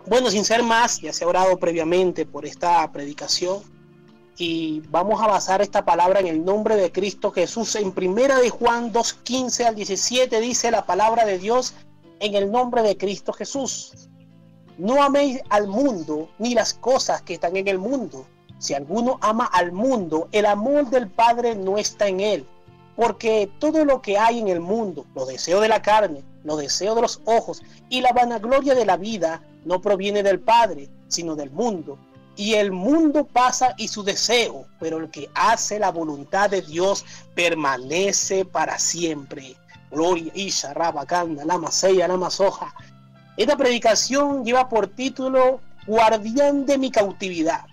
Bueno, sin ser más, ya se ha orado previamente por esta predicación y vamos a basar esta palabra en el nombre de Cristo Jesús. En primera de Juan 2:15 al 17 dice la palabra de Dios: en el nombre de Cristo Jesús. No améis al mundo ni las cosas que están en el mundo. Si alguno ama al mundo, el amor del Padre no está en él. Porque todo lo que hay en el mundo, los deseos de la carne, los deseos de los ojos y la vanagloria de la vida, no proviene del Padre, sino del mundo. Y el mundo pasa y su deseo, pero el que hace la voluntad de Dios permanece para siempre. Gloria, Isha, Rabacanda, Lama Seya, Lama Soja. Esta predicación lleva por título Guardián de mi cautividad.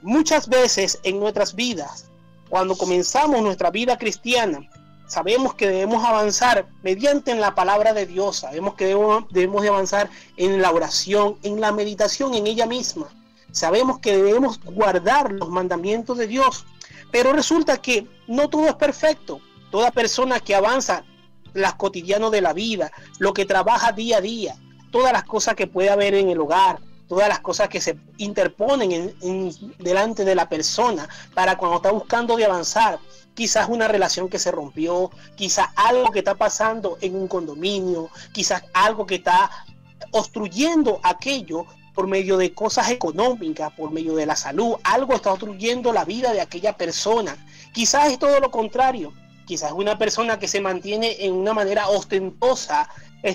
Muchas veces en nuestras vidas, cuando comenzamos nuestra vida cristiana, sabemos que debemos avanzar mediante la palabra de Dios, sabemos que debemos de avanzar en la oración, en la meditación en ella misma. Sabemos que debemos guardar los mandamientos de Dios, pero resulta que no todo es perfecto. Toda persona que avanza las cotidianos de la vida, lo que trabaja día a día, todas las cosas que puede haber en el hogar, todas las cosas que se interponen delante de la persona para cuando está buscando de avanzar, quizás una relación que se rompió, quizás algo que está pasando en un condominio, quizás algo que está obstruyendo aquello por medio de cosas económicas, por medio de la salud, algo está obstruyendo la vida de aquella persona. Quizás es todo lo contrario. Quizás una persona que se mantiene en una manera ostentosa,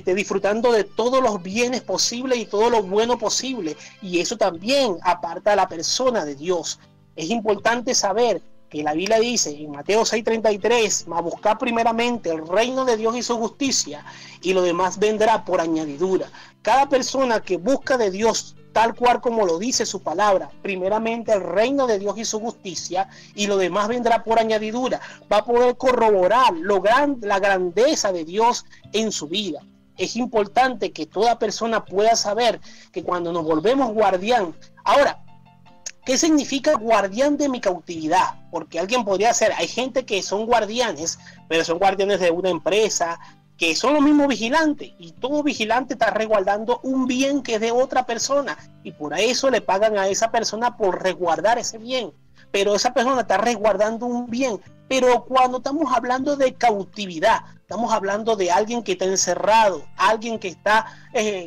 disfrutando de todos los bienes posibles y todo lo bueno posible. Y eso también aparta a la persona de Dios. Es importante saber que la Biblia dice en Mateo 6:33, mas buscad primeramente el reino de Dios y su justicia, y lo demás vendrá por añadidura. Cada persona que busca de Dios, tal cual como lo dice su palabra, primeramente el reino de Dios y su justicia, y lo demás vendrá por añadidura, va a poder corroborar la grandeza de Dios en su vida. Es importante que toda persona pueda saber que cuando nos volvemos guardián, ahora, ¿qué significa guardián de mi cautividad? Porque alguien podría ser, hay gente que son guardianes, pero son guardianes de una empresa, que son los mismos vigilantes, y todo vigilante está resguardando un bien que es de otra persona, y por eso le pagan a esa persona por resguardar ese bien, pero esa persona está resguardando un bien. Pero cuando estamos hablando de cautividad, estamos hablando de alguien que está encerrado, alguien que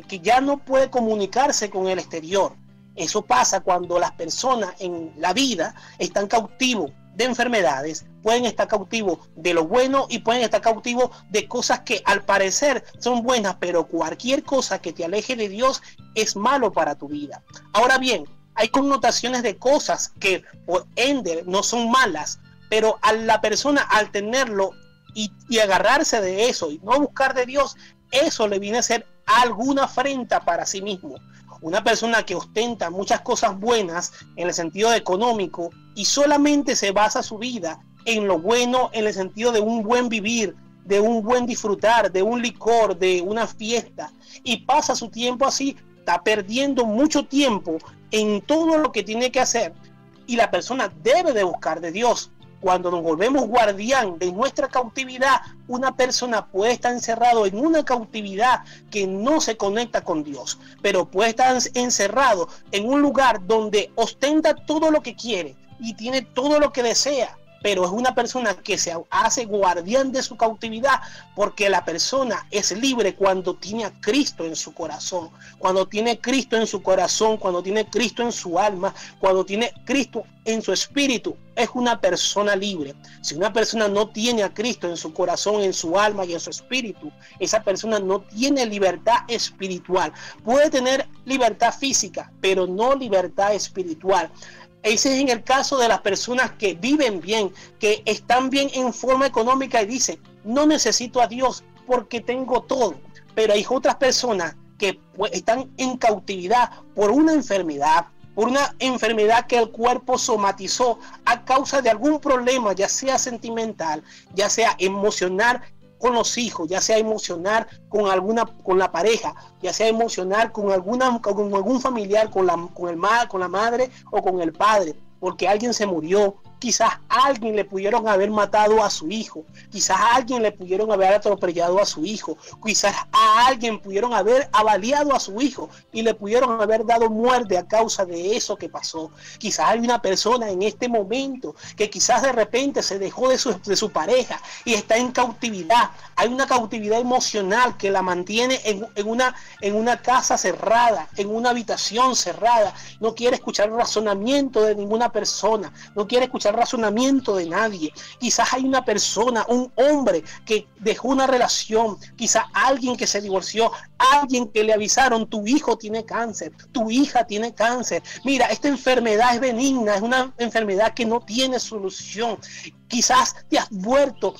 que ya no puede comunicarse con el exterior. Eso pasa cuando las personas en la vida están cautivos de enfermedades, pueden estar cautivos de lo bueno y pueden estar cautivos de cosas que al parecer son buenas, pero cualquier cosa que te aleje de Dios es malo para tu vida. Ahora bien, hay connotaciones de cosas que por ende no son malas, pero a la persona al tenerlo y agarrarse de eso y no buscar de Dios, eso le viene a ser alguna afrenta para sí mismo. Una persona que ostenta muchas cosas buenas en el sentido económico y solamente se basa su vida en lo bueno en el sentido de un buen vivir, de un buen disfrutar, de un licor, de una fiesta, y pasa su tiempo así, está perdiendo mucho tiempo en todo lo que tiene que hacer, y la persona debe de buscar de Dios. Cuando nos volvemos guardián de nuestra cautividad, una persona puede estar encerrado en una cautividad que no se conecta con Dios, pero puede estar encerrado en un lugar donde ostenta todo lo que quiere y tiene todo lo que desea, pero es una persona que se hace guardián de su cautividad, porque la persona es libre cuando tiene a Cristo en su corazón, cuando tiene Cristo en su corazón, cuando tiene Cristo en su alma, cuando tiene Cristo en su espíritu. Es una persona libre. Si una persona no tiene a Cristo en su corazón, en su alma y en su espíritu, esa persona no tiene libertad espiritual. Puede tener libertad física, pero no libertad espiritual. Ese es en el caso de las personas que viven bien, que están bien en forma económica y dicen, no necesito a Dios porque tengo todo. Pero hay otras personas que están en cautividad por una enfermedad que el cuerpo somatizó a causa de algún problema, ya sea sentimental, ya sea emocional con los hijos, ya sea emocional con la pareja, ya sea emocional con algún familiar, con la madre o con el padre, porque alguien se murió, Quizás a alguien le pudieron haber matado a su hijo. Quizás a alguien le pudieron haber atropellado a su hijo. Quizás a alguien pudieron haber avaliado a su hijo y le pudieron haber dado muerte a causa de eso que pasó. Quizás hay una persona en este momento que quizás de repente se dejó de su pareja y está en cautividad. Hay una cautividad emocional que la mantiene en una casa cerrada, en una habitación cerrada. No quiere escuchar razonamiento de ninguna persona, no quiere escuchar razonamiento de nadie. Quizás hay una persona, un hombre que dejó una relación, quizás alguien que se divorció, alguien que le avisaron: tu hijo tiene cáncer, tu hija tiene cáncer. Mira, esta enfermedad es benigna, es una enfermedad que no tiene solución. Quizás te has vuelto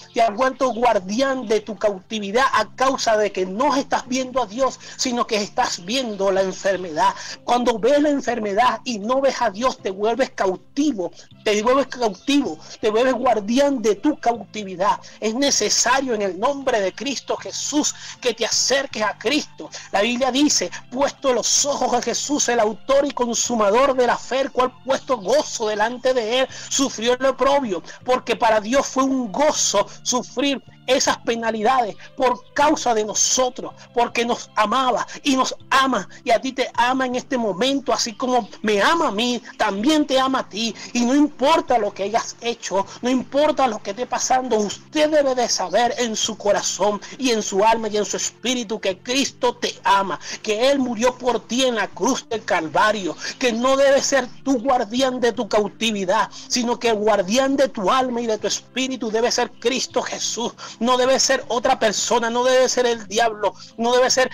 guardián de tu cautividad a causa de que no estás viendo a Dios, sino que estás viendo la enfermedad. Cuando ves la enfermedad y no ves a Dios, te vuelves cautivo, te vuelves guardián de tu cautividad. Es necesario en el nombre de Cristo Jesús que te acerques a Cristo. La Biblia dice: puesto los ojos a Jesús, el autor y consumador de la fe, el cual puesto gozo delante de él, sufrió el oprobio, porque para Dios fue un gozo sufrir esas penalidades por causa de nosotros, porque nos amaba y nos ama, y a ti te ama en este momento, así como me ama a mí, también te ama a ti. Y no importa lo que hayas hecho, no importa lo que esté pasando, usted debe de saber en su corazón y en su alma y en su espíritu que Cristo te ama, que Él murió por ti en la cruz del Calvario, que no debe ser tu guardián de tu cautividad, sino que el guardián de tu alma y de tu espíritu debe ser Cristo Jesús. No debe ser otra persona, no debe ser el diablo, no debe ser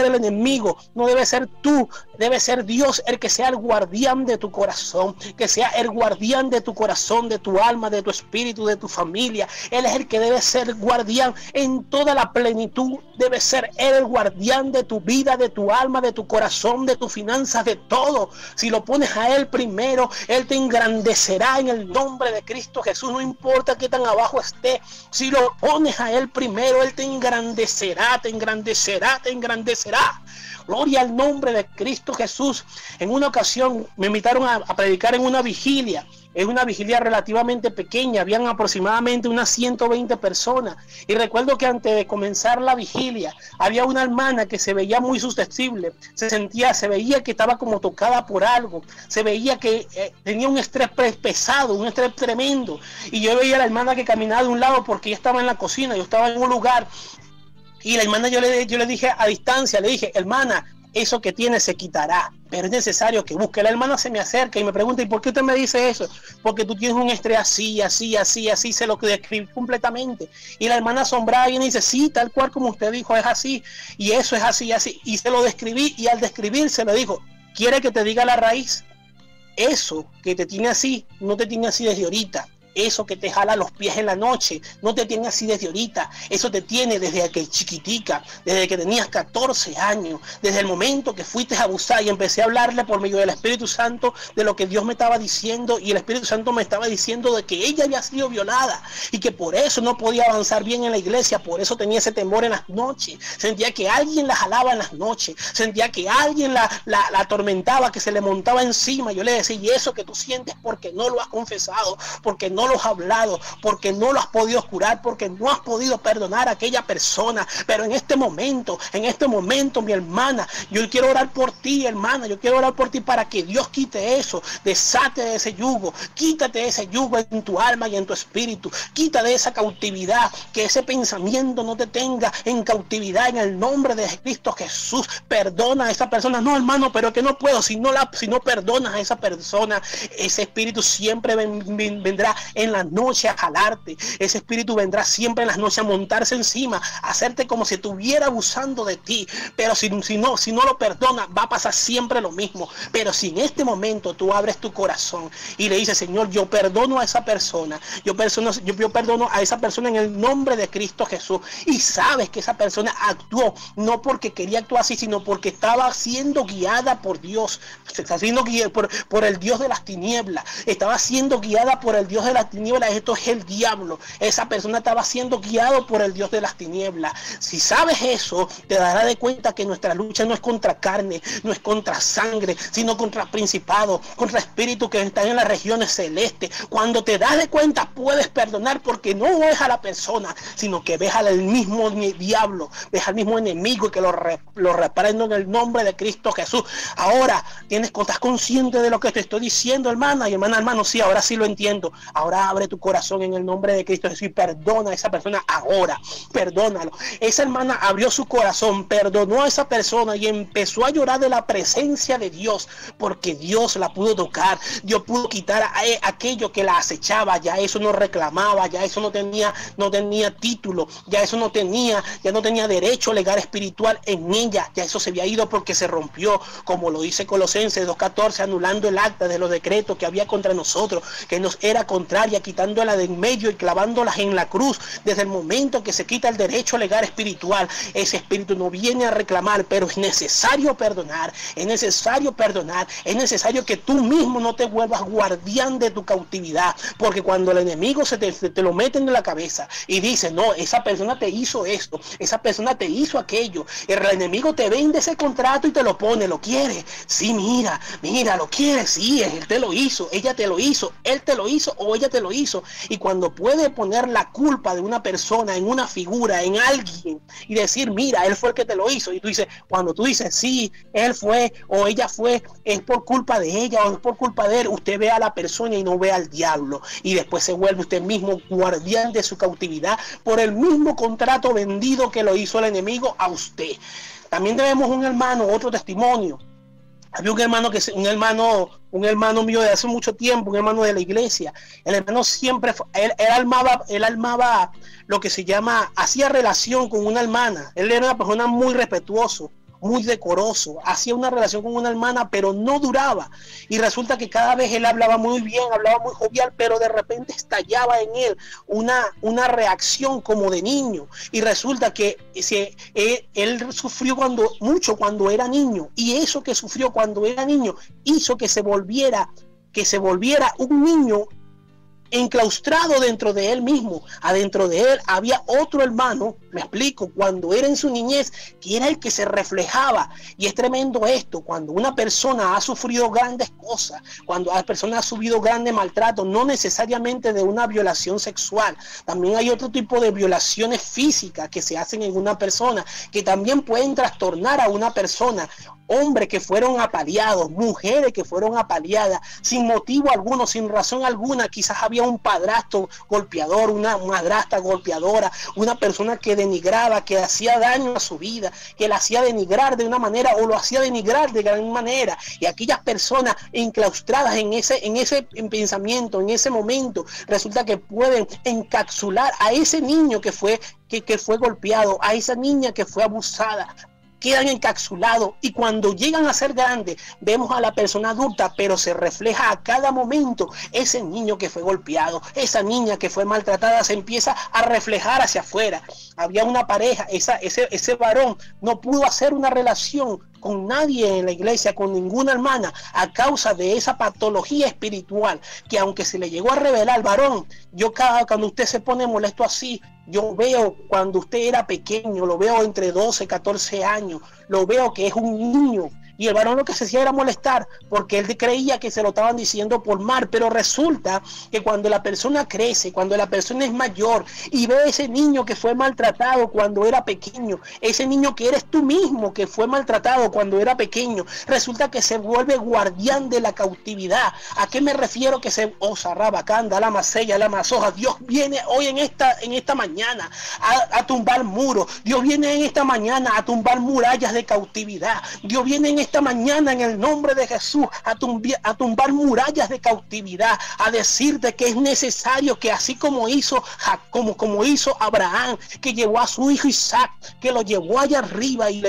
el enemigo, no debe ser tú, debe ser Dios el que sea el guardián de tu corazón, que sea el guardián de tu corazón, de tu alma, de tu espíritu, de tu familia. Él es el que debe ser guardián en toda la plenitud, debe ser Él el guardián de tu vida, de tu alma, de tu corazón, de tus finanzas, de todo. Si lo pones a Él primero, Él te engrandecerá en el nombre de Cristo Jesús. No importa qué tan abajo esté, si lo pones a Él primero, Él te engrandecerá, te engrandecerá, te engrandecerá. Gloria al nombre de Cristo Jesús. En una ocasión me invitaron a predicar en una vigilia. Es una vigilia relativamente pequeña, habían aproximadamente unas 120 personas. Y recuerdo que antes de comenzar la vigilia, había una hermana que se veía muy susceptible, se veía que estaba como tocada por algo, se veía que tenía un estrés pesado, un estrés tremendo. Y yo veía a la hermana que caminaba de un lado porque ella estaba en la cocina, yo estaba en un lugar. Y la hermana, yo le dije a distancia, le dije: hermana, eso que tiene se quitará, pero es necesario que busque. La hermana se me acerca y me pregunta: ¿y por qué usted me dice eso? Porque tú tienes un estrés así, así, así, así. Se lo describí completamente. Y la hermana asombrada viene y dice: sí, tal cual como usted dijo, es así. Y eso es así, así. Y se lo describí, y al describirse le dijo: ¿quiere que te diga la raíz? Eso que te tiene así, no te tiene así desde ahorita. Eso que te jala los pies en la noche, no te tiene así desde ahorita. Eso te tiene desde que chiquitica, desde que tenías 14 años, desde el momento que fuiste a abusar. Y empecé a hablarle por medio del Espíritu Santo de lo que Dios me estaba diciendo, y el Espíritu Santo me estaba diciendo de que ella había sido violada y que por eso no podía avanzar bien en la iglesia, por eso tenía ese temor en las noches. Sentía que alguien la jalaba en las noches, sentía que alguien la atormentaba, que se le montaba encima. Yo le decía: y eso que tú sientes porque no lo has confesado, porque no lo has hablado, porque no lo has podido curar, porque no has podido perdonar a aquella persona. Pero en este momento, mi hermana, yo quiero orar por ti, hermana, yo quiero orar por ti para que Dios quite eso, desate de ese yugo, quítate ese yugo en tu alma y en tu espíritu, quita de esa cautividad, que ese pensamiento no te tenga en cautividad en el nombre de Cristo Jesús. Perdona a esa persona. No, hermano, pero que no puedo, si no perdonas a esa persona, ese espíritu siempre vendrá en la noche a jalarte. Ese espíritu vendrá siempre en las noches a montarse encima, a hacerte como si estuviera abusando de ti. Pero si no lo perdonas, va a pasar siempre lo mismo. Pero si en este momento tú abres tu corazón y le dices: Señor, yo perdono a esa persona, yo perdono a esa persona en el nombre de Cristo Jesús, y sabes que esa persona actuó no porque quería actuar así, sino porque estaba siendo guiada por Dios, se está siendo guiada por el Dios de las tinieblas, estaba siendo guiada por el Dios de las tinieblas, esto es el diablo. Esa persona estaba siendo guiado por el Dios de las tinieblas. Si sabes eso, te darás de cuenta que nuestra lucha no es contra carne, no es contra sangre, sino contra principados, contra espíritus que están en las regiones celestes. Cuando te das de cuenta, puedes perdonar, porque no ves a la persona, sino que ves al mismo diablo, ves al mismo enemigo, y que lo reprendo en el nombre de Cristo Jesús. Ahora estás consciente de lo que te estoy diciendo, hermana y hermano. Sí, ahora sí lo entiendo. Ahora abre tu corazón en el nombre de Cristo Jesús y perdona a esa persona ahora. Perdónalo. Esa hermana abrió su corazón, perdonó a esa persona y empezó a llorar de la presencia de Dios, porque Dios la pudo tocar. Dios pudo quitar aquello que la acechaba. Ya eso no reclamaba, ya eso no tenía título, ya eso no tenía derecho legal espiritual en ella. Ya eso se había ido porque se rompió, como lo dice Colosenses 2:14, anulando el acta de los decretos que había contra nosotros, que nos era contraria, quitándola de en medio y clavándolas en la cruz. Desde el momento que se quita el derecho legal espiritual, ese espíritu no viene a reclamar, pero es necesario perdonar, es necesario que tú mismo no te vuelvas guardián de tu cautividad, porque cuando el enemigo se te lo mete en la cabeza y dice, no, esa persona te hizo esto, esa persona te hizo aquello, el enemigo te vende ese contrato y te lo pone, lo quiere, sí, mira, lo quiere, sí, él te lo hizo, ella te lo hizo, él te lo hizo o ella te lo hizo. Y cuando puede poner la culpa de una persona en una figura, en alguien, y decir, mira, él fue el que te lo hizo, y tú dices, cuando tú dices, sí, él fue o ella fue, es por culpa de ella o es por culpa de él, usted ve a la persona y no ve al diablo, y después se vuelve usted mismo guardián de su cautividad por el mismo contrato vendido que lo hizo el enemigo a usted. También tenemos un hermano, otro testimonio. Había un hermano mío de hace mucho tiempo, un hermano de la iglesia. El hermano siempre, él armaba lo que se llama, hacía relación con una hermana. Él era una persona muy respetuoso, muy decoroso, hacía una relación con una hermana, pero no duraba. Y resulta que cada vez él hablaba muy bien, hablaba muy jovial, pero de repente estallaba en él una reacción como de niño. Y resulta que él sufrió mucho cuando era niño, y eso que sufrió cuando era niño hizo que se volviera un niño enclaustrado dentro de él mismo. Adentro de él había otro hermano, me explico, cuando era en su niñez, que era el que se reflejaba. Y es tremendo esto, cuando una persona ha sufrido grandes cosas, cuando la persona ha sufrido grandes maltratos, no necesariamente de una violación sexual, también hay otro tipo de violaciones físicas que se hacen en una persona, que también pueden trastornar a una persona. Hombres que fueron apaleados, mujeres que fueron apaleadas, sin motivo alguno, sin razón alguna. Quizás había un padrastro golpeador, una madrastra golpeadora, una persona que denigraba, que hacía daño a su vida, que la hacía denigrar de una manera o lo hacía denigrar de gran manera. Y aquellas personas enclaustradas en ese pensamiento, en ese momento, resulta que pueden encapsular a ese niño que fue golpeado, a esa niña que fue abusada. Quedan encapsulados, y cuando llegan a ser grandes vemos a la persona adulta, pero se refleja a cada momento ese niño que fue golpeado, esa niña que fue maltratada, se empieza a reflejar hacia afuera. Había una pareja, ese varón no pudo hacer una relación con nadie en la iglesia, con ninguna hermana, a causa de esa patología espiritual, que aunque se le llegó a revelar al varón, cuando usted se pone molesto así, yo veo cuando usted era pequeño, lo veo entre 12, 14 años, lo veo que es un niño. Y el varón lo que se hacía era molestar, porque él creía que se lo estaban diciendo por mal. Pero resulta que cuando la persona crece, cuando la persona es mayor y ve a ese niño que fue maltratado cuando era pequeño, ese niño que eres tú mismo que fue maltratado cuando era pequeño, resulta que se vuelve guardián de la cautividad. ¿A qué me refiero? Que se rabacanda, la masella, la masoja. Dios viene hoy en esta mañana a tumbar muros. Dios viene en esta mañana a tumbar murallas de cautividad. Dios viene en esta mañana en el nombre de Jesús a tumbar murallas de cautividad, a decirte que es necesario que así como hizo Abraham, que llevó a su hijo Isaac, que lo llevó allá arriba y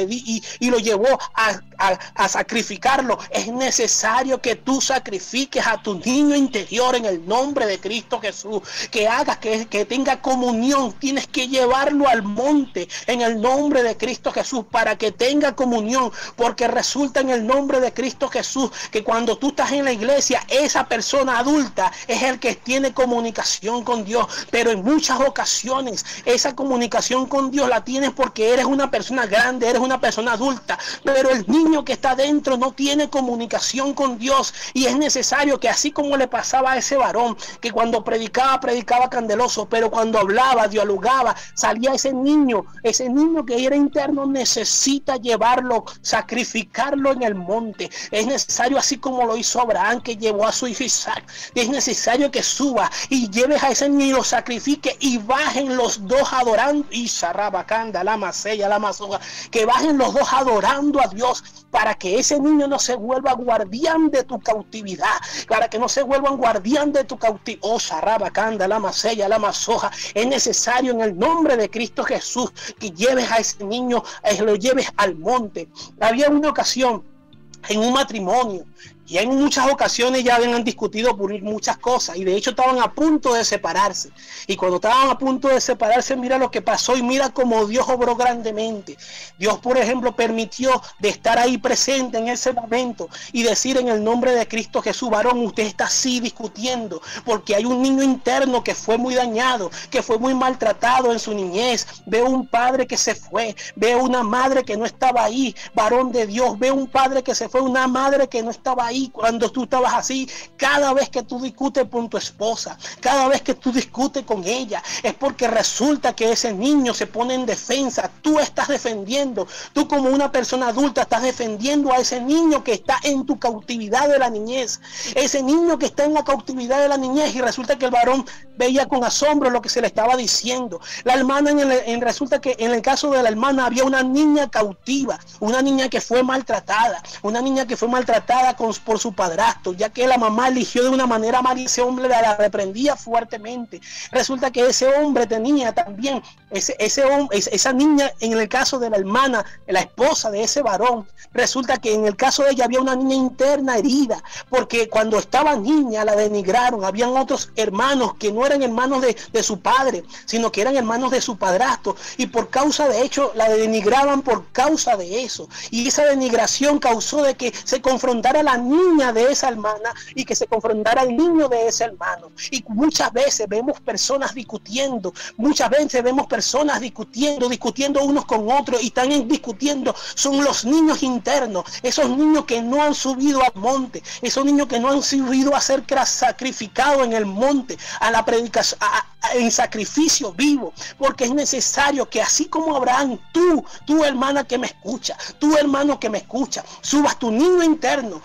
lo llevó a sacrificarlo. Es necesario que tú sacrifiques a tu niño interior en el nombre de Cristo Jesús, que hagas que tenga comunión. Tienes que llevarlo al monte en el nombre de Cristo Jesús para que tenga comunión, porque resulta en el nombre de Cristo Jesús que cuando tú estás en la iglesia, esa persona adulta es el que tiene comunicación con Dios, pero en muchas ocasiones esa comunicación con Dios la tienes porque eres una persona grande, eres una persona adulta, pero el niño que está dentro no tiene comunicación con Dios, y es necesario que, así como le pasaba a ese varón, que cuando predicaba candeloso, pero cuando hablaba, dialogaba, salía ese niño que era interno, necesita llevarlo, sacrificarlo en el monte. Es necesario, así como lo hizo Abraham, que llevó a su hijo Isaac. Es necesario que suba y lleves a ese niño y lo sacrifique, y bajen los dos adorando, y Sarabacanda, la masella, la masoga, que bajen los dos adorando a Dios, para que ese niño no se vuelva guardián de tu cautividad, para que no se vuelva guardián de tu cautividad. Oh, Sarabacanda, la masella, la masoja. Es necesario en el nombre de Cristo Jesús que lleves a ese niño, lo lleves al monte. Había una ocasión en un matrimonio, y en muchas ocasiones ya habían discutido por muchas cosas, y de hecho estaban a punto de separarse. Y cuando estaban a punto de separarse, mira lo que pasó, y mira cómo Dios obró grandemente. Dios, por ejemplo, permitió de estar ahí presente en ese momento y decir en el nombre de Cristo Jesús: varón, usted está así discutiendo porque hay un niño interno que fue muy dañado, que fue muy maltratado en su niñez. Veo un padre que se fue, veo una madre que no estaba ahí, varón de Dios, veo un padre que se fue, una madre que no estaba ahí cuando tú estabas así. Cada vez que tú discutes con tu esposa, cada vez que tú discutes con ella, es porque resulta que ese niño se pone en defensa. Tú estás defendiendo, tú como una persona adulta estás defendiendo a ese niño que está en tu cautividad de la niñez, ese niño que está en la cautividad de la niñez. Y resulta que el varón veía con asombro lo que se le estaba diciendo. La hermana, resulta que en el caso de la hermana había una niña cautiva, una niña que fue maltratada, por su padrastro, ya que la mamá eligió de una manera mal, y ese hombre la reprendía fuertemente. Resulta que ese hombre tenía también, esa niña, en el caso de la hermana, la esposa de ese varón, resulta que en el caso de ella había una niña interna herida, porque cuando estaba niña la denigraron. Habían otros hermanos que no eran hermanos de su padre, sino que eran hermanos de su padrastro, y por causa de hecho la denigraban por causa de eso, y esa denigración causó de que se confrontara la niña de esa hermana y que se confrontara al niño de ese hermano. Y muchas veces vemos personas discutiendo, discutiendo unos con otros, y están discutiendo, son los niños internos, esos niños que no han subido al monte, esos niños que no han subido a ser sacrificados en el monte, a la predicación, en sacrificio vivo, porque es necesario que, así como Abraham, tú hermana que me escucha, tú hermano que me escucha, subas tu niño interno,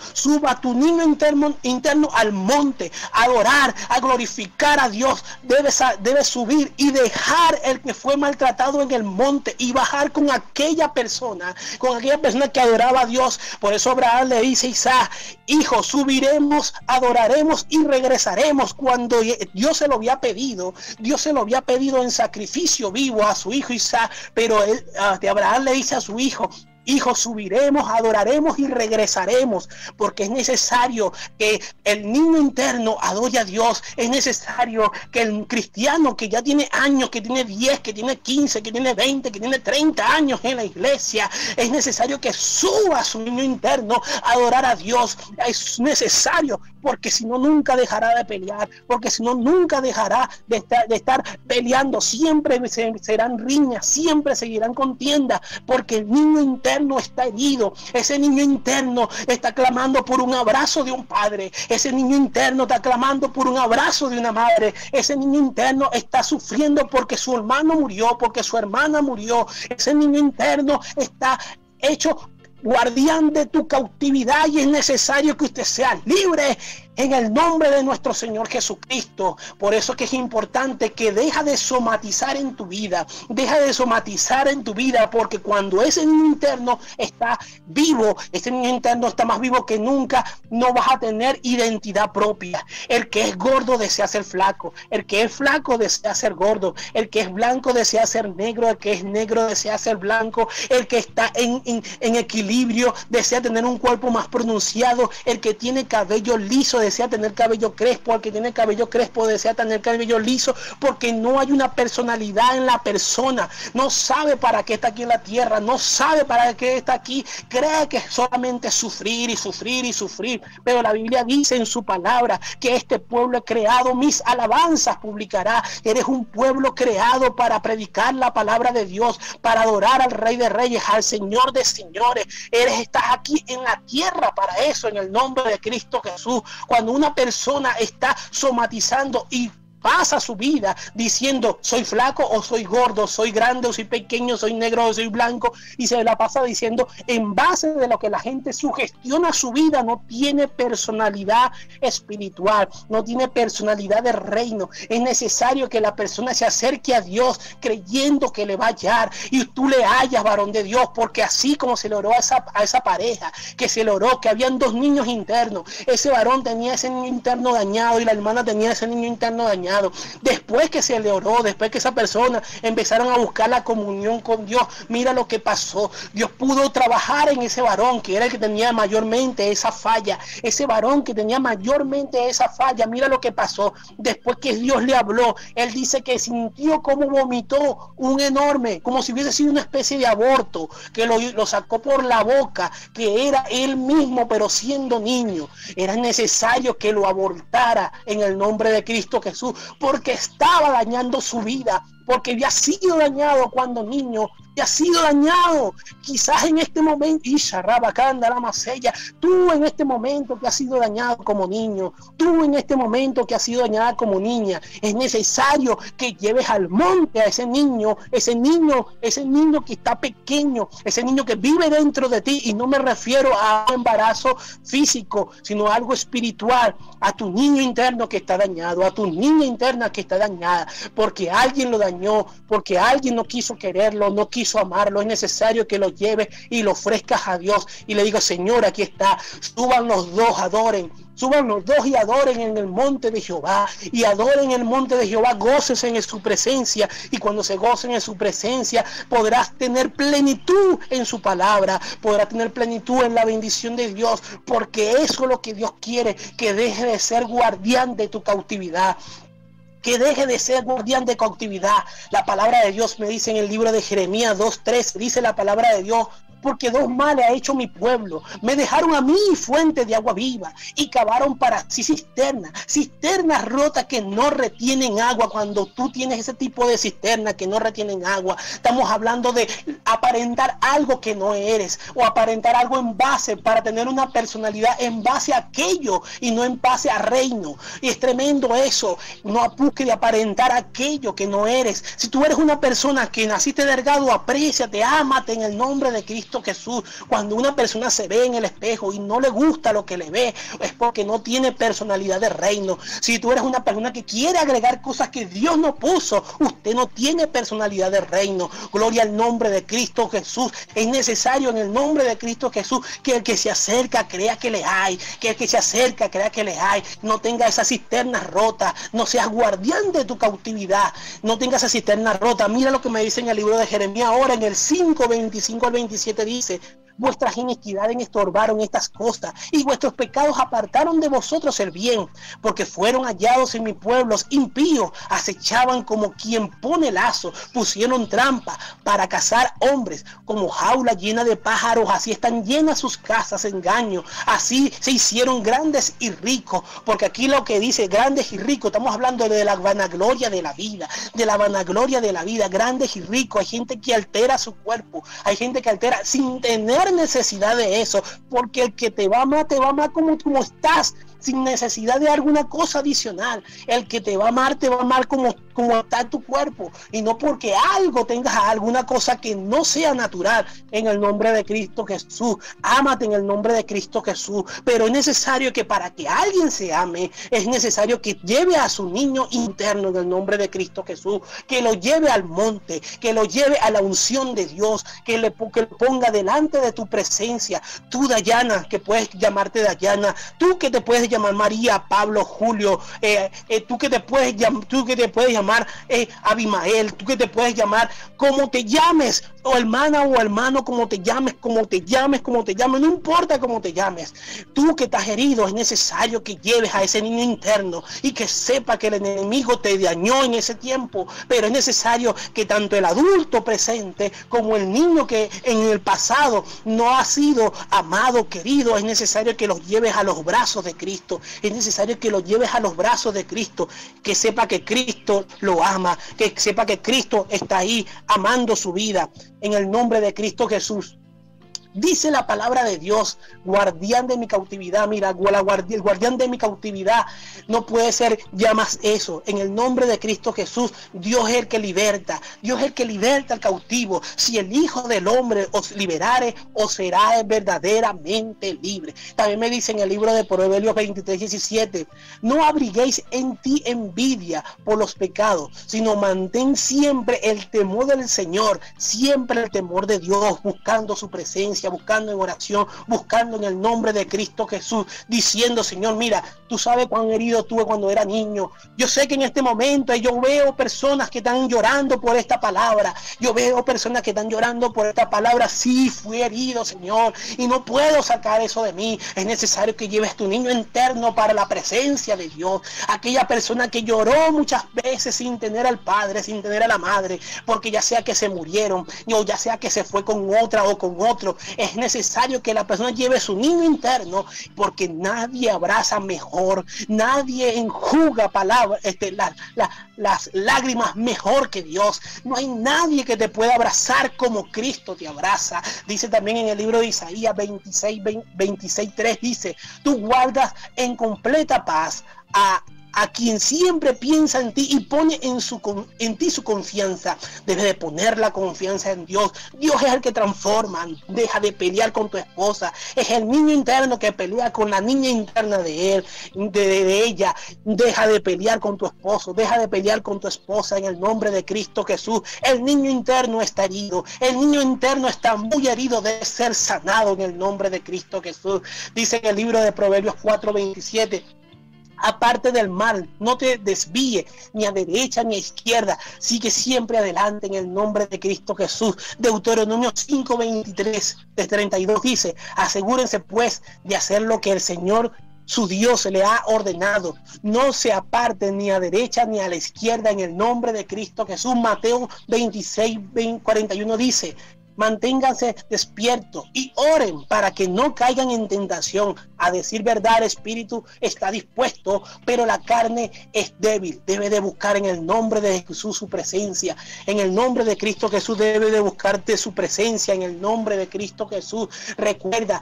interno al monte, a adorar, a glorificar a Dios. Debes subir y dejar el que fue maltratado en el monte, y bajar con aquella persona que adoraba a Dios. Por eso Abraham le dice a Isaac: hijo, subiremos, adoraremos y regresaremos. Cuando Dios se lo había pedido en sacrificio vivo a su hijo Isaac, pero Abraham le dice a su hijo: hijo, subiremos, adoraremos y regresaremos, porque es necesario que el niño interno adore a Dios. Es necesario que el cristiano que ya tiene años, que tiene 10, que tiene 15, que tiene 20, que tiene 30 años en la iglesia, es necesario que suba a su niño interno a adorar a Dios. Es necesario, porque si no, nunca dejará de pelear, porque si no, nunca dejará de estar peleando. Siempre serán riñas, siempre seguirán contiendas, porque el niño interno está herido. Ese niño interno está clamando por un abrazo de un padre, ese niño interno está clamando por un abrazo de una madre, ese niño interno está sufriendo porque su hermano murió, porque su hermana murió. Ese niño interno está hecho guardián de tu cautividad, y es necesario que usted sea libre en el nombre de nuestro Señor Jesucristo. Por eso que es importante que deja de somatizar en tu vida, deja de somatizar en tu vida, porque cuando ese niño interno está vivo, ese niño interno está más vivo que nunca, no vas a tener identidad propia. El que es gordo desea ser flaco, el que es flaco desea ser gordo, el que es blanco desea ser negro, el que es negro desea ser blanco, el que está en equilibrio desea tener un cuerpo más pronunciado, el que tiene cabello liso desea tener cabello crespo, el que tiene cabello crespo desea tener cabello liso, porque no hay una personalidad en la persona. No sabe para qué está aquí en la tierra, no sabe para qué está aquí, cree que solamente sufrir y sufrir y sufrir, pero la Biblia dice en su palabra que este pueblo creado mis alabanzas publicará. Eres un pueblo creado para predicar la palabra de Dios, para adorar al Rey de Reyes, al Señor de Señores. Estás aquí en la tierra para eso, en el nombre de Cristo Jesús. Cuando una persona está somatizando y pasa su vida diciendo soy flaco o soy gordo, soy grande o soy pequeño, soy negro o soy blanco, y se la pasa diciendo en base de lo que la gente sugestiona su vida, no tiene personalidad espiritual, no tiene personalidad de reino. Es necesario que la persona se acerque a Dios creyendo que le va a hallar, y tú le hallas, varón de Dios, porque así como se le oró a esa pareja, que se le oró, que habían dos niños internos, ese varón tenía ese niño interno dañado y la hermana tenía ese niño interno dañado. Después que se le oró, después que esa persona empezaron a buscar la comunión con Dios, mira lo que pasó. Dios pudo trabajar en ese varón que era el que tenía mayormente esa falla, ese varón que tenía mayormente esa falla. Mira lo que pasó después que Dios le habló. Él dice que sintió como vomitó un enorme, como si hubiese sido una especie de aborto, que lo sacó por la boca, que era él mismo pero siendo niño. Era necesario que lo abortara en el nombre de Cristo Jesús, porque estaba dañando su vida, porque había sido dañado cuando niño, había sido dañado. Quizás en este momento, tú en este momento que has sido dañado como niño, tú en este momento que has sido dañada como niña, es necesario que lleves al monte a ese niño que está pequeño, ese niño que vive dentro de ti, y no me refiero a un embarazo físico, sino a algo espiritual, a tu niño interno que está dañado, a tu niña interna que está dañada, porque alguien lo dañó, porque alguien no quiso quererlo, no quiso amarlo. Es necesario que lo lleves y lo ofrezcas a Dios y le digas: Señor, aquí está, suban los dos, adoren. Suban los dos y adoren en el monte de Jehová, y adoren en el monte de Jehová, gócense en su presencia, y cuando se gocen en su presencia podrás tener plenitud en su palabra, podrás tener plenitud en la bendición de Dios, porque eso es lo que Dios quiere, que deje de ser guardián de tu cautividad, que deje de ser guardián de cautividad. La palabra de Dios me dice en el libro de Jeremías 2:3, dice la palabra de Dios: porque dos males ha hecho mi pueblo, me dejaron a mí fuente de agua viva y cavaron para sí cisternas rotas que no retienen agua. Cuando tú tienes ese tipo de cisternas que no retienen agua, estamos hablando de aparentar algo que no eres, o aparentar algo en base, para tener una personalidad en base a aquello y no en base a reino. Y es tremendo eso, no busques de aparentar aquello que no eres. Si tú eres una persona que naciste delgado, apréciate, ámate en el nombre de Cristo Jesús. Cuando una persona se ve en el espejo y no le gusta lo que le ve, es porque no tiene personalidad de reino. Si tú eres una persona que quiere agregar cosas que Dios no puso, usted no tiene personalidad de reino. Gloria al nombre de Cristo Jesús. Es necesario en el nombre de Cristo Jesús que el que se acerca crea que le hay, que el que se acerca crea que le hay. No tenga esas cisternas rotas, no seas guardián de tu cautividad, no tengas esa cisterna rota. Mira lo que me dice en el libro de Jeremías ahora en el 5:25 al 27, dice: vuestras iniquidades estorbaron estas cosas, y vuestros pecados apartaron de vosotros el bien, porque fueron hallados en mi pueblo impíos, acechaban como quien pone lazo, pusieron trampa para cazar hombres, como jaula llena de pájaros, así están llenas sus casas, engaño, así se hicieron grandes y ricos. Porque aquí lo que dice grandes y ricos, estamos hablando de la vanagloria de la vida, de la vanagloria de la vida, grandes y ricos. Hay gente que altera su cuerpo, hay gente que altera sin tener necesidad de eso, porque el que te va a amar como estás. sin necesidad de alguna cosa adicional. El que te va a amar como está tu cuerpo, y no porque algo tengas alguna cosa que no sea natural. En el nombre de Cristo Jesús, ámate en el nombre de Cristo Jesús. Pero es necesario que para que alguien se ame, es necesario que lleve a su niño interno en el nombre de Cristo Jesús, que lo lleve al monte, que lo lleve a la unción de Dios, que lo ponga delante de tu presencia. Tú, Dayana, que puedes llamarte Dayana, tú que te puedes llamar María, Pablo, Julio, tú que te puedes llamar Abimael, tú que te puedes llamar como te llames, o hermana o hermano, como te llames, no importa cómo te llames. Tú que estás herido, es necesario que lleves a ese niño interno y que sepa que el enemigo te dañó en ese tiempo, pero es necesario que tanto el adulto presente como el niño que en el pasado no ha sido amado, querido, es necesario que los lleves a los brazos de Cristo. Es necesario que los lleves a los brazos de Cristo, que sepa que Cristo lo ama, que sepa que Cristo está ahí amando su vida. En el nombre de Cristo Jesús. Dice la palabra de Dios, guardián de mi cautividad. Mira, el guardián de mi cautividad no puede ser ya más eso. En el nombre de Cristo Jesús, Dios es el que liberta. Dios es el que liberta al cautivo. Si el Hijo del Hombre os liberare, os será verdaderamente libre. También me dice en el libro de Proverbios 23:17, no abriguéis en ti envidia por los pecados, sino mantén siempre el temor del Señor, siempre el temor de Dios, buscando su presencia, buscando en oración, buscando en el nombre de Cristo Jesús, diciendo: Señor, mira, tú sabes cuán herido estuve cuando era niño. Yo sé que en este momento yo veo personas que están llorando por esta palabra. Yo veo personas que están llorando por esta palabra. Sí, fui herido, Señor, y no puedo sacar eso de mí. Es necesario que lleves tu niño interno para la presencia de Dios. Aquella persona que lloró muchas veces sin tener al padre, sin tener a la madre, porque ya sea que se murieron, o ya sea que se fue con otra o con otro. Es necesario que la persona lleve su niño interno, porque nadie abraza mejor, nadie enjuga las lágrimas mejor que Dios. No hay nadie que te pueda abrazar como Cristo te abraza. Dice también en el libro de Isaías 26:3, dice: tú guardas en completa paz a quien siempre piensa en ti y pone en ti su confianza. Debes de poner la confianza en Dios. Dios es el que transforma. Deja de pelear con tu esposa. Es el niño interno que pelea con la niña interna de él, de ella. Deja de pelear con tu esposo. Deja de pelear con tu esposa en el nombre de Cristo Jesús. El niño interno está herido. El niño interno está muy herido. Debe ser sanado en el nombre de Cristo Jesús. Dice en el libro de Proverbios 4:27: aparte del mal, no te desvíe ni a derecha ni a izquierda, sigue siempre adelante en el nombre de Cristo Jesús. Deuteronomio 5:23-32 dice: asegúrense pues de hacer lo que el Señor su Dios le ha ordenado, no se aparte ni a derecha ni a la izquierda en el nombre de Cristo Jesús. Mateo 26:41 dice: manténganse despiertos y oren para que no caigan en tentación. A decir verdad, el espíritu está dispuesto, pero la carne es débil. Debe de buscar en el nombre de Jesús su presencia. En el nombre de Cristo Jesús debe de buscarte su presencia. En el nombre de Cristo Jesús. Recuerda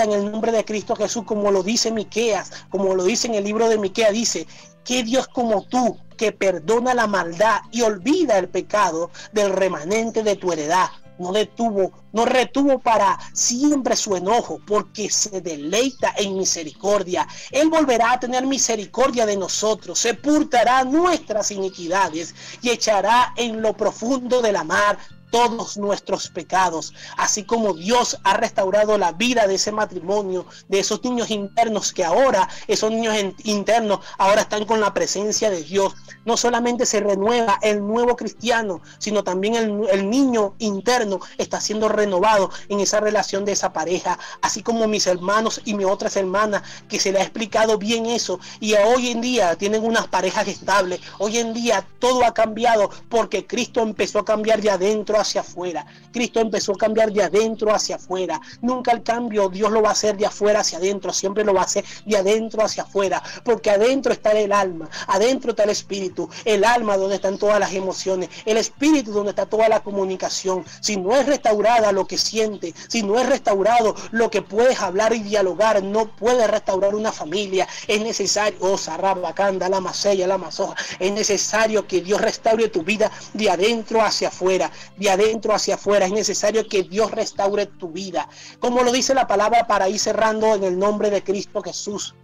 en el nombre de Cristo Jesús, como lo dice Miqueas, como lo dice en el libro de Miqueas, dice: ¿qué Dios como tú, que perdona la maldad y olvida el pecado del remanente de tu heredad? No retuvo para siempre su enojo, porque se deleita en misericordia. Él volverá a tener misericordia de nosotros, sepultará nuestras iniquidades y echará en lo profundo de la mar todos nuestros pecados. Así como Dios ha restaurado la vida de ese matrimonio, de esos niños internos, que ahora esos niños internos ahora están con la presencia de Dios. No solamente se renueva el nuevo cristiano, sino también el niño interno está siendo renovado en esa relación de esa pareja. Así como mis hermanos y mis otras hermanas, que se le ha explicado bien eso, y hoy en día tienen unas parejas estables. Hoy en día todo ha cambiado porque Cristo empezó a cambiar de adentro hacia afuera. Cristo empezó a cambiar de adentro hacia afuera. Nunca el cambio Dios lo va a hacer de afuera hacia adentro, siempre lo va a hacer de adentro hacia afuera, porque adentro está el alma, adentro está el espíritu, el alma donde están todas las emociones, el espíritu donde está toda la comunicación. Si no es restaurada lo que siente, si no es restaurado lo que puedes hablar y dialogar, no puedes restaurar una familia. Es necesario, oh Sarrabacanda, la Masella, la Mazoja, es necesario que Dios restaure tu vida de adentro hacia afuera, de adentro hacia afuera. Es necesario que Dios restaure tu vida, como lo dice la palabra, para ir cerrando en el nombre de Cristo Jesús.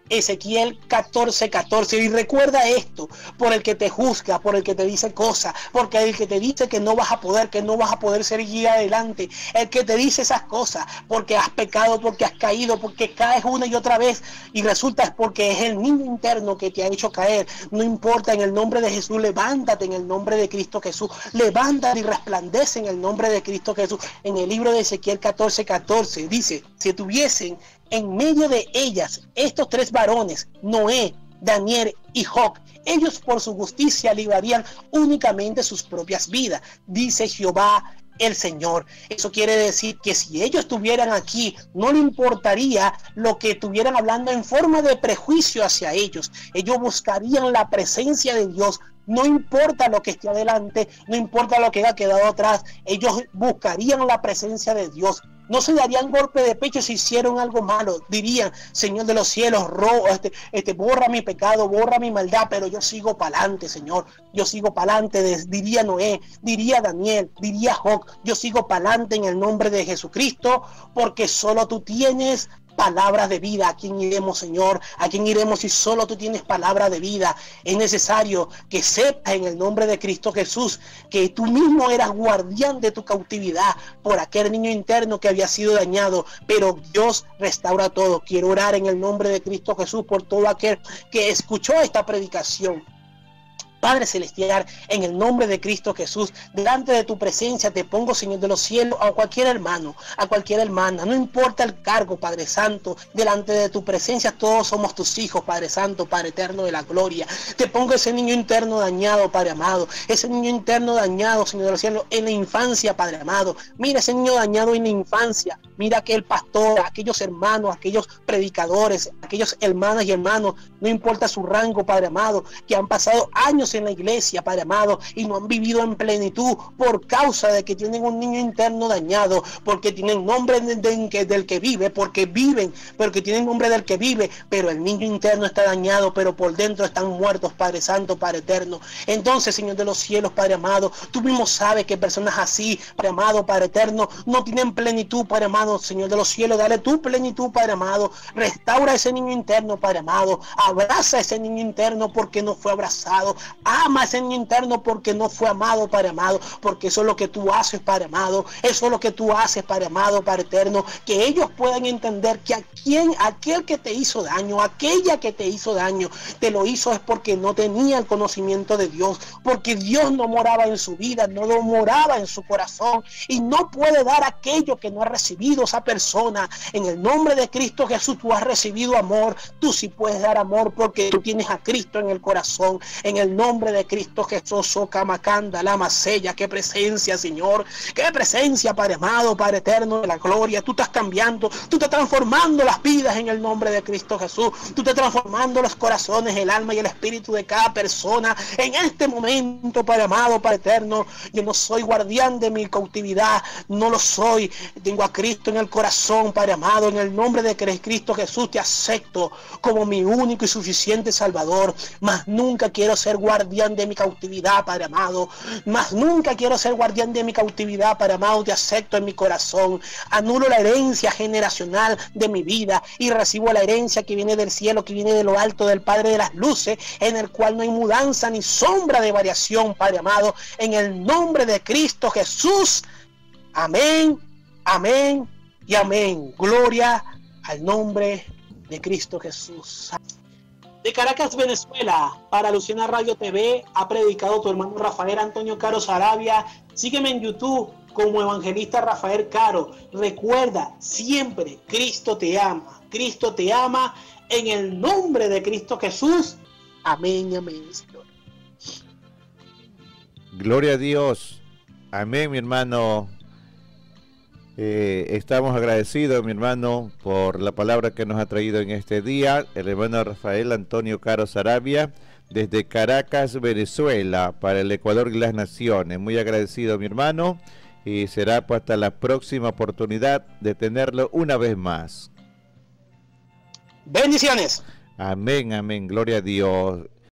Ezequiel 14:14, y recuerda esto: por el que te juzga, por el que te dice cosas, porque el que te dice que no vas a poder seguir adelante, el que te dice esas cosas porque has pecado, porque has caído, porque caes una y otra vez y resulta es porque es el niño interno que te ha hecho caer. No importa, en el nombre de Jesús, levántate en el nombre de Cristo Jesús, levántate y resplandece en el nombre de Cristo Jesús. En el libro de Ezequiel 14:14 dice: si tuviesen en medio de ellas estos tres varones, Noé, Daniel y Job, ellos por su justicia librarían únicamente sus propias vidas, dice Jehová el Señor. Eso quiere decir que si ellos estuvieran aquí, no le importaría lo que estuvieran hablando en forma de prejuicio hacia ellos. Ellos buscarían la presencia de Dios. No importa lo que esté adelante, no importa lo que haya quedado atrás, ellos buscarían la presencia de Dios. No se darían golpe de pecho si hicieron algo malo. Dirían: Señor de los cielos, borra mi pecado, borra mi maldad, pero yo sigo para adelante, Señor. Yo sigo para adelante, diría Noé, diría Daniel, diría Job. Yo sigo para adelante en el nombre de Jesucristo, porque solo tú tienes palabras de vida. ¿A quién iremos, Señor? ¿A quién iremos si solo tú tienes palabra de vida? Es necesario que sepas en el nombre de Cristo Jesús que tú mismo eras guardián de tu cautividad por aquel niño interno que había sido dañado, pero Dios restaura todo. Quiero orar en el nombre de Cristo Jesús por todo aquel que escuchó esta predicación. Padre Celestial, en el nombre de Cristo Jesús, delante de tu presencia te pongo, Señor de los cielos, a cualquier hermano, a cualquier hermana, no importa el cargo, Padre Santo, delante de tu presencia todos somos tus hijos, Padre Santo, Padre eterno de la gloria. Te pongo ese niño interno dañado, Padre amado, ese niño interno dañado, Señor de los cielos, en la infancia, Padre amado. Mira ese niño dañado en la infancia, mira aquel pastor, aquellos hermanos, aquellos predicadores, aquellos hermanas y hermanos, no importa su rango, Padre amado, que han pasado años en la iglesia, Padre amado, y no han vivido en plenitud por causa de que tienen un niño interno dañado, porque tienen nombre del que vive, porque viven, porque tienen nombre del que vive, pero el niño interno está dañado, pero por dentro están muertos, Padre Santo, Padre eterno. Entonces, Señor de los cielos, Padre amado, tú mismo sabes que personas así, Padre amado, Padre eterno, no tienen plenitud, Padre amado. Señor de los cielos, dale tu plenitud, Padre amado, restaura ese niño interno, Padre amado, abraza a ese niño interno porque no fue abrazado, ama a ese niño interno porque no fue amado, Padre amado, porque eso es lo que tú haces, Padre amado, eso es lo que tú haces, Padre amado, Padre eterno, que ellos puedan entender que aquel que te hizo daño, aquella que te hizo daño, te lo hizo es porque no tenía el conocimiento de Dios, porque Dios no moraba en su vida, no lo moraba en su corazón, y no puede dar aquello que no ha recibido esa persona. En el nombre de Cristo Jesús, tú has recibido amor, tú sí puedes dar amor porque tú tienes a Cristo en el corazón. En el nombre de Cristo Jesús, Socamacanda, la Masella, qué presencia, Señor, qué presencia, Padre amado, Padre eterno de la gloria. Tú estás cambiando, tú estás transformando las vidas en el nombre de Cristo Jesús, tú estás transformando los corazones, el alma y el espíritu de cada persona en este momento, Padre amado, Padre eterno. Yo no soy guardián de mi cautividad, no lo soy, tengo a Cristo en el corazón, Padre amado. En el nombre de Cristo Jesús te acepto como mi único y suficiente Salvador, mas nunca quiero ser guardián de mi cautividad, Padre amado, mas nunca quiero ser guardián de mi cautividad, Padre amado. Te acepto en mi corazón, anulo la herencia generacional de mi vida y recibo la herencia que viene del cielo, que viene de lo alto, del Padre de las luces, en el cual no hay mudanza ni sombra de variación, Padre amado, en el nombre de Cristo Jesús. Amén, amén y amén. Gloria al nombre de Cristo Jesús. De Caracas, Venezuela, para Luciana Radio TV, ha predicado tu hermano Rafael Antonio Caro Sarabia. Sígueme en YouTube como Evangelista Rafael Caro. Recuerda, siempre Cristo te ama. Cristo te ama en el nombre de Cristo Jesús. Amén, amén, Señor. Gloria a Dios. Amén, mi hermano. Estamos agradecidos, mi hermano, por la palabra que nos ha traído en este día el hermano Rafael Antonio Caro Sarabia, desde Caracas, Venezuela, para el Ecuador y las Naciones. Muy agradecido, mi hermano, y será pues hasta la próxima oportunidad de tenerlo una vez más. Bendiciones. Amén, amén, gloria a Dios.